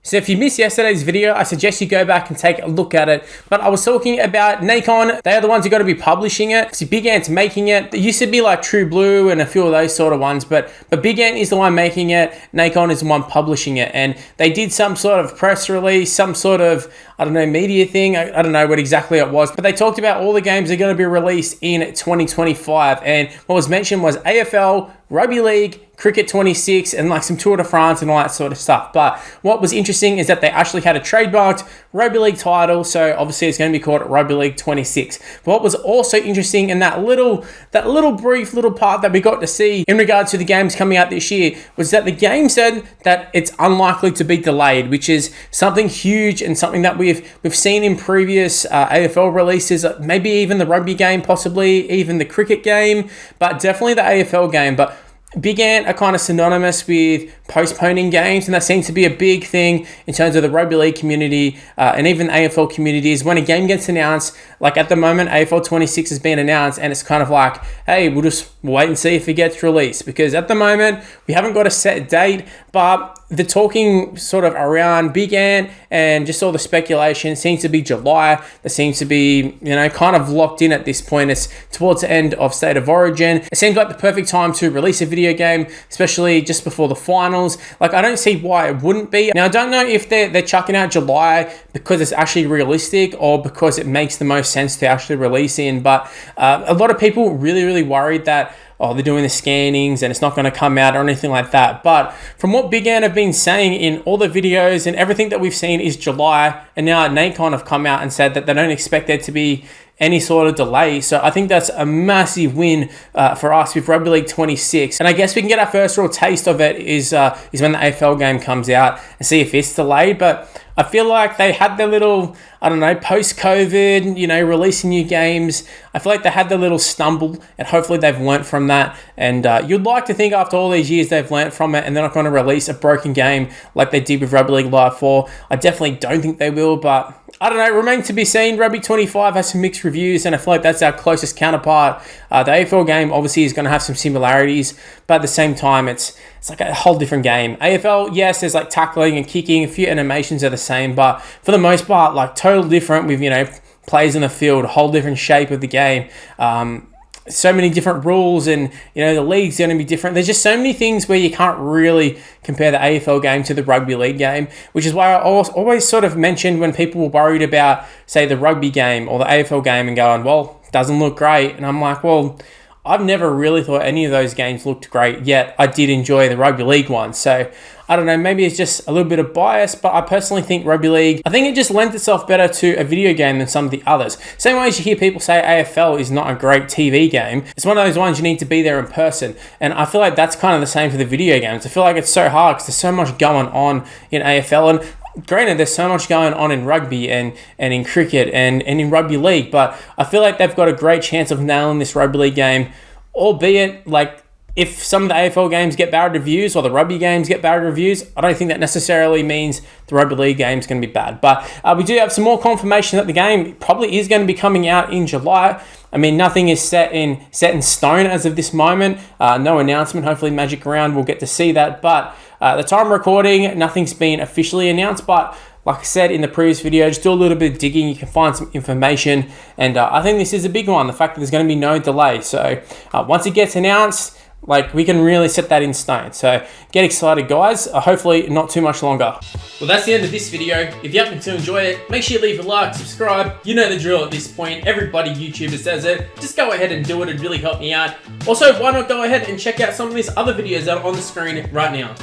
So if you missed yesterday's video, I suggest you go back and take a look at it. But I was talking about NACOM. They are the ones who got to be publishing it. So Big Ant's making it. It used to be like True Blue and a few of those sort of ones, but Big Ant is the one making it. NACOM is the one publishing it. And they did some sort of press release, some sort of, I don't know, media thing. I don't know what exactly it was, but they talked about all the games that are going to be released in 2025. And what was mentioned was AFL, Rugby League, Cricket 26, and like some Tour de France and all that sort of stuff. But what was interesting is that they actually had a trademarked Rugby League title, so obviously it's going to be called Rugby League 26. But what was also interesting in that little brief part that we got to see in regards to the games coming out this year was that the game said that it's unlikely to be delayed, which is something huge and something that we've seen in previous AFL releases, maybe even the rugby game, possibly even the cricket game, but definitely the AFL game. But Big Ant are kind of synonymous with postponing games, and that seems to be a big thing in terms of the rugby league community and even AFL communities. When a game gets announced, like at the moment, AFL 26 has been announced, and it's kind of like, hey, we'll just wait and see if it gets released, because at the moment we haven't got a set date, but the talking sort of around Big Ant and just all the speculation seems to be July. That seems to be, kind of locked in at this point. It's towards the end of State of Origin. It seems like the perfect time to release a video game, especially just before the finals. Like, I don't see why it wouldn't be. Now, I don't know if they're chucking out July because it's actually realistic or because it makes the most sense to actually release in, but a lot of people really worried that, they're doing the scannings and it's not going to come out or anything like that. But from what Big Ant have been saying in all the videos and everything that we've seen is July, and now NACOM have come out and said that they don't expect there to be any sort of delay. So I think that's a massive win for us with Rugby League 26. And I guess we can get our first real taste of it is when the AFL game comes out and see if it's delayed. But I feel like they had their little, post-COVID, releasing new games. I feel like they had their little stumble, and hopefully they've learnt from that. And you'd like to think after all these years they've learnt from it and they're not going to release a broken game like they did with Rugby League Live 4. I definitely don't think they will, but I don't know, it remains to be seen. Rugby 25 has some mixed reviews, and I feel like that's our closest counterpart. The AFL game obviously is going to have some similarities, but at the same time, it's like a whole different game. AFL, yes, there's like tackling and kicking, a few animations are the same, but for the most part, like total different with, players in the field, a whole different shape of the game. So many different rules, and the league's going to be different. There's just so many things where you can't really compare the AFL game to the rugby league game, which is why I always sort of mentioned when people were worried about, say, the rugby game or the AFL game and going, well, it doesn't look great. And I'm like, well, I've never really thought any of those games looked great, yet I did enjoy the rugby league one. So I don't know, maybe it's just a little bit of bias, but I personally think rugby league, I think it just lends itself better to a video game than some of the others. Same way as you hear people say AFL is not a great TV game, it's one of those ones you need to be there in person. And I feel like that's kind of the same for the video games. I feel like it's so hard because there's so much going on in AFL, and granted, there's so much going on in rugby and in cricket and in rugby league, but I feel like they've got a great chance of nailing this rugby league game, albeit like if some of the AFL games get bad reviews or the rugby games get bad reviews, I don't think that necessarily means the rugby league game is going to be bad. But we do have some more confirmation that the game probably is going to be coming out in July. I mean, nothing is set in stone as of this moment. No announcement. Hopefully Magic Round will get to see that. But the time recording, nothing's been officially announced. But like I said in the previous video, just do a little bit of digging. You can find some information. And I think this is a big one, the fact that there's going to be no delay. So once it gets announced, we can really set that in stone. So get excited, guys. Hopefully not too much longer. Well, that's the end of this video. If you happen to enjoy it, make sure you leave a like, subscribe. You know the drill at this point. Everybody YouTuber says it. Just go ahead and do it. It'd really help me out. Also, why not go ahead and check out some of these other videos that are on the screen right now.